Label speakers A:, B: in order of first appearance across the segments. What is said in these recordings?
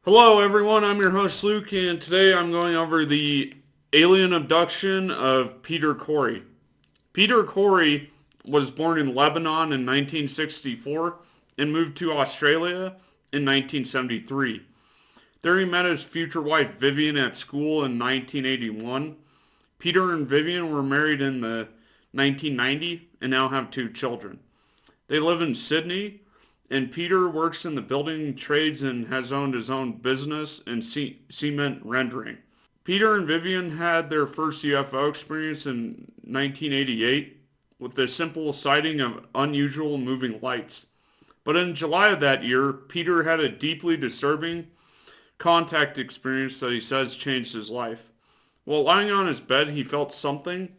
A: Hello, everyone. I'm your host, Luke, and today I'm going over the alien abduction of Peter Khoury. Peter Khoury was born in Lebanon in 1964 and moved to Australia in 1973. There he met his future wife, Vivian, at school in 1981. Peter and Vivian were married in the 1990 and now have two children. They live in Sydney, and Peter works in the building trades and has owned his own business in cement rendering. Peter and Vivian had their first UFO experience in 1988 with the simple sighting of unusual moving lights. But in July of that year, Peter had a deeply disturbing contact experience that he says changed his life. While lying on his bed, he felt something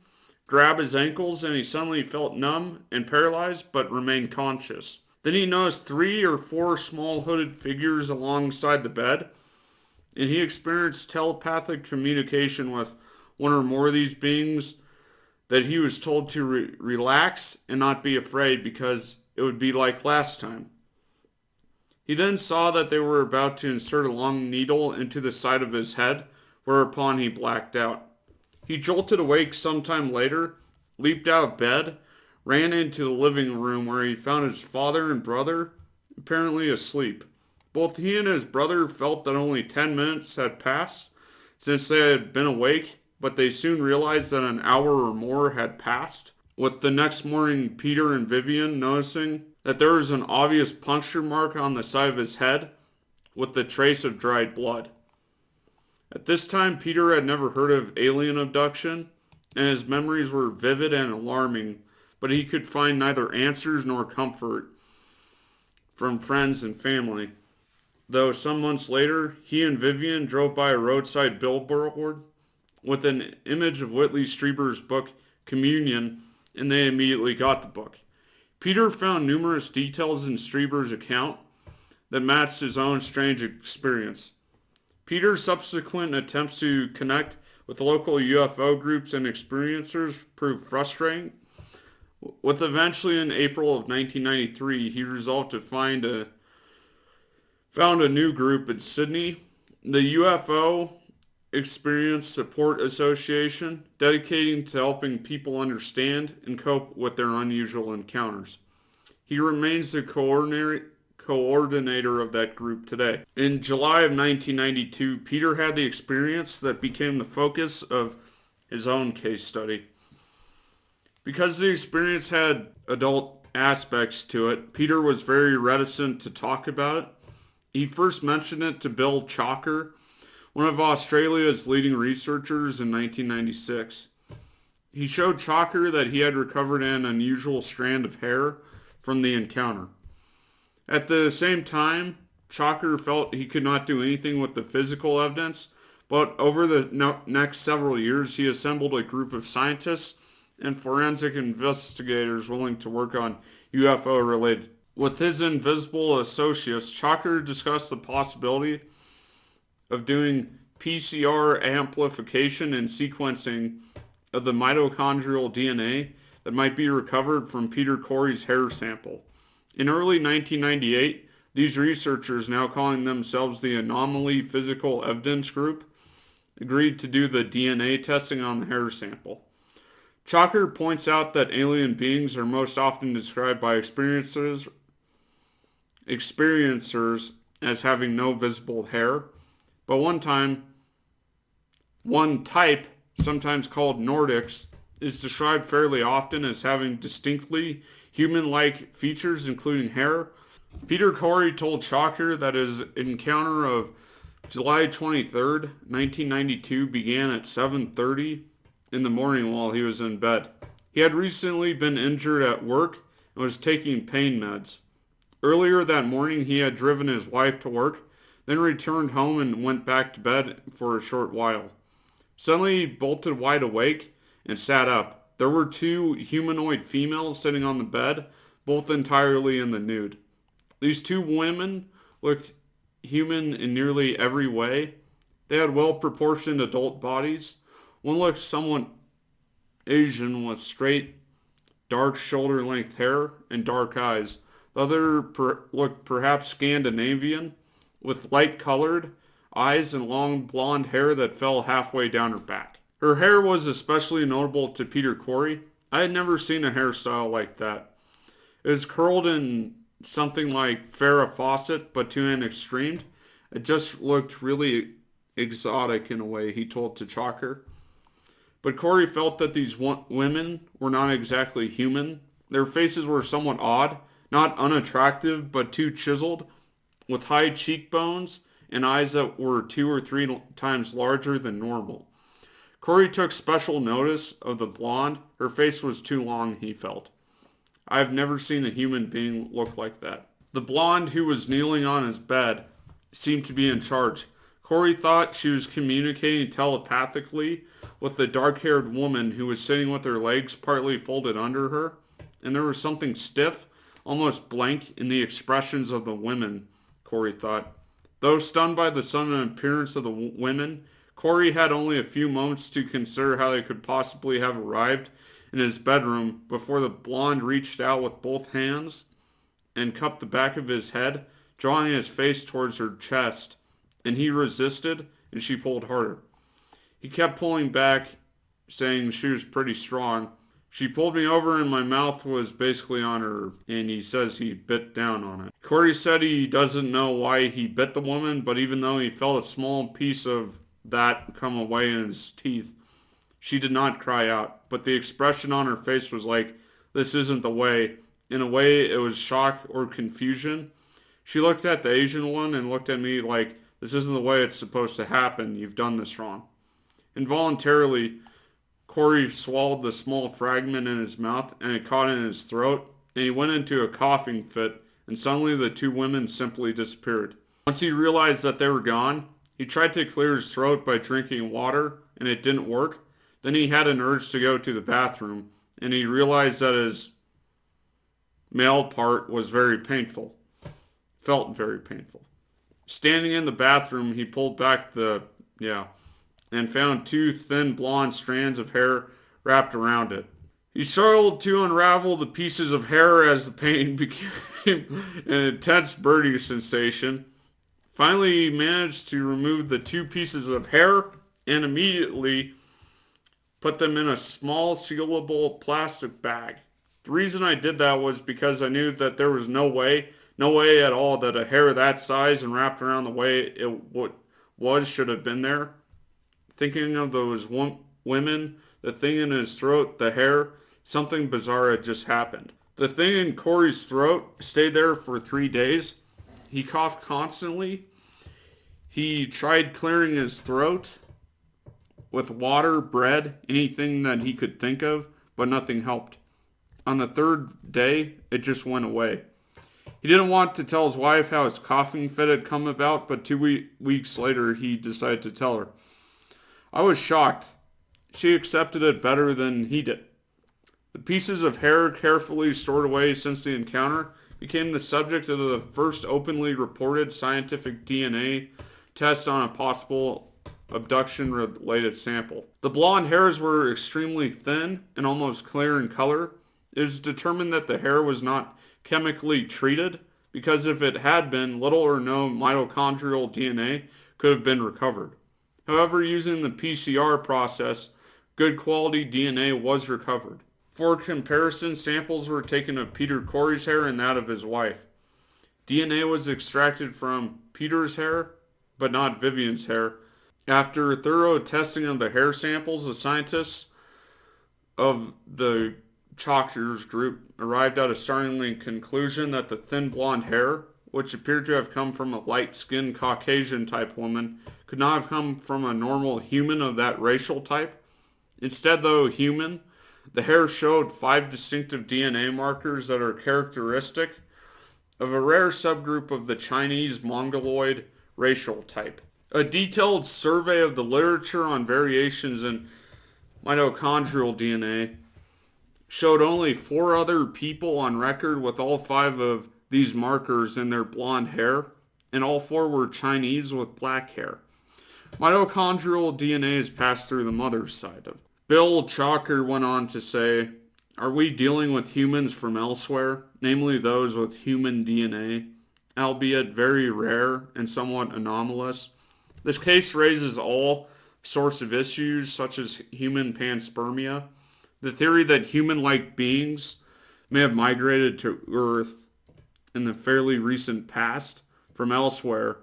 A: grab his ankles and he suddenly felt numb and paralyzed but remained conscious. Then he noticed three or four small hooded figures alongside the bed, and he experienced telepathic communication with one or more of these beings that he was told to relax and not be afraid because it would be like last time. He then saw that they were about to insert a long needle into the side of his head, whereupon he blacked out. He jolted awake sometime later, leaped out of bed, ran into the living room where he found his father and brother apparently asleep. Both he and his brother felt that only 10 minutes had passed since they had been awake, but they soon realized that an hour or more had passed. With the next morning, Peter and Vivian noticing that there was an obvious puncture mark on the side of his head with the trace of dried blood. At this time, Peter had never heard of alien abduction, and his memories were vivid and alarming, but he could find neither answers nor comfort from friends and family. Though some months later, he and Vivian drove by a roadside billboard with an image of Whitley Strieber's book Communion, and they immediately got the book. Peter found numerous details in Strieber's account that matched his own strange experience. Peter's subsequent attempts to connect with local UFO groups and experiencers proved frustrating. With eventually in April of 1993, he resolved to found a new group in Sydney, the UFO Experience Support Association, dedicating to helping people understand and cope with their unusual encounters. He remains the coordinator of that group today. In July of 1992, Peter had the experience that became the focus of his own case study. Because the experience had adult aspects to it, Peter was very reticent to talk about it. He first mentioned it to Bill Chalker, one of Australia's leading researchers, in 1996. He showed Chalker that he had recovered an unusual strand of hair from the encounter. At the same time, Chalker felt he could not do anything with the physical evidence, but over the next several years, he assembled a group of scientists and forensic investigators willing to work on UFO related. With his invisible associates, Chalker discussed the possibility of doing PCR amplification and sequencing of the mitochondrial DNA that might be recovered from Peter Khoury's hair sample. In early 1998, these researchers, now calling themselves the Anomaly Physical Evidence Group, agreed to do the DNA testing on the hair sample. Chalker points out that alien beings are most often described by experiencers as having no visible hair, but one type, sometimes called Nordics, is described fairly often as having distinctly human-like features, including hair. Peter Khoury told Chalker that his encounter of July 23rd, 1992 began at 7:30 in the morning while he was in bed. He had recently been injured at work and was taking pain meds. Earlier that morning, he had driven his wife to work, then returned home and went back to bed for a short while. Suddenly, he bolted wide awake and sat up. There were two humanoid females sitting on the bed, both entirely in the nude. These two women looked human in nearly every way. They had well-proportioned adult bodies. One looked somewhat Asian with straight, dark shoulder-length hair and dark eyes. The other looked perhaps Scandinavian, with light-colored eyes and long blonde hair that fell halfway down her back. Her hair was especially notable to Peter Khoury. I had never seen a hairstyle like that. It was curled in something like Farrah Fawcett, but to an extreme. It just looked really exotic in a way, he told T'Chaka. But Khoury felt that these women were not exactly human. Their faces were somewhat odd, not unattractive, but too chiseled, with high cheekbones and eyes that were 2 or 3 times larger than normal. Khoury took special notice of the blonde. Her face was too long, he felt. I have never seen a human being look like that. The blonde who was kneeling on his bed seemed to be in charge. Khoury thought she was communicating telepathically with the dark-haired woman who was sitting with her legs partly folded under her, and there was something stiff, almost blank, in the expressions of the women, Khoury thought. Though stunned by the sudden appearance of the women, Khoury had only a few moments to consider how they could possibly have arrived in his bedroom before the blonde reached out with both hands and cupped the back of his head, drawing his face towards her chest, and he resisted, and she pulled harder. He kept pulling back, saying she was pretty strong. She pulled me over and my mouth was basically on her, and he says he bit down on it. Khoury said he doesn't know why he bit the woman, but even though he felt a small piece of that come away in his teeth, she did not cry out, but the expression on her face was like, this isn't the way. In a way, it was shock or confusion. She looked at the Asian one and looked at me like, this isn't the way it's supposed to happen. You've done this wrong. Involuntarily, Khoury swallowed the small fragment in his mouth and it caught in his throat, and he went into a coughing fit, and suddenly the 2 women simply disappeared. Once he realized that they were gone, he tried to clear his throat by drinking water, and it didn't work. Then he had an urge to go to the bathroom, and he realized that his male part was very painful. Felt very painful. Standing in the bathroom, he pulled back and found 2 thin blonde strands of hair wrapped around it. He struggled to unravel the pieces of hair as the pain became an intense burning sensation. Finally, he managed to remove the 2 pieces of hair and immediately put them in a small sealable plastic bag. The reason I did that was because I knew that there was no way at all that a hair that size and wrapped around the way it should have been there. Thinking of those women, the thing in his throat, the hair, something bizarre had just happened. The thing in Khoury's throat stayed there for 3 days. He coughed constantly. He tried clearing his throat with water, bread, anything that he could think of, but nothing helped. On the 3rd day, it just went away. He didn't want to tell his wife how his coughing fit had come about, but 2 weeks later, he decided to tell her. I was shocked. She accepted it better than he did. The pieces of hair carefully stored away since the encounter became the subject of the first openly reported scientific DNA test on a possible abduction-related sample. The blonde hairs were extremely thin and almost clear in color. It was determined that the hair was not chemically treated because if it had been, little or no mitochondrial DNA could have been recovered. However, using the PCR process, good quality DNA was recovered. For comparison, samples were taken of Peter Khoury's hair and that of his wife. DNA was extracted from Peter's hair, but not Vivian's hair. After thorough testing of the hair samples, the scientists of the Chalkers group arrived at a startling conclusion that the thin blonde hair, which appeared to have come from a light-skinned Caucasian-type woman, could not have come from a normal human of that racial type. Instead, though human, the hair showed 5 distinctive DNA markers that are characteristic of a rare subgroup of the Chinese Mongoloid racial type. A detailed survey of the literature on variations in mitochondrial DNA showed only 4 other people on record with all 5 of these markers in their blonde hair, and all 4 were Chinese with black hair. Mitochondrial DNA is passed through the mother's side of. Bill Chalker went on to say, are we dealing with humans from elsewhere, namely those with human DNA? albeit very rare and somewhat anomalous. This case raises all sorts of issues, such as human panspermia, the theory that human like beings may have migrated to Earth in the fairly recent past from elsewhere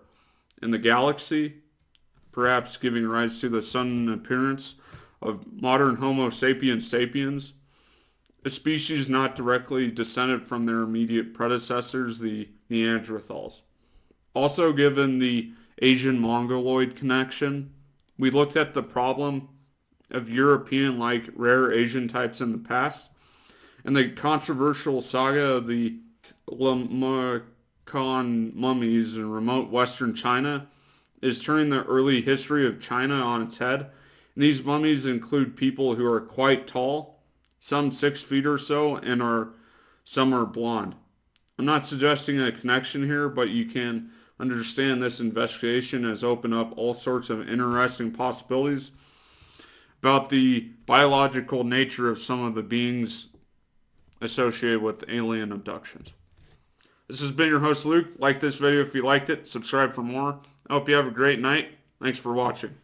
A: in the galaxy, perhaps giving rise to the sudden appearance of modern Homo sapiens sapiens, a species not directly descended from their immediate predecessors, the Neanderthals. Also, given the Asian Mongoloid connection, we looked at the problem of European like rare Asian types in the past, and the controversial saga of the Lamacon mummies in remote western China is turning the early history of China on its head. And these mummies include people who are quite tall, some 6 feet or so, and some are blonde. I'm not suggesting a connection here, but you can understand this investigation has opened up all sorts of interesting possibilities about the biological nature of some of the beings associated with alien abductions. This has been your host, Luke. Like this video if you liked it. Subscribe for more. I hope you have a great night. Thanks for watching.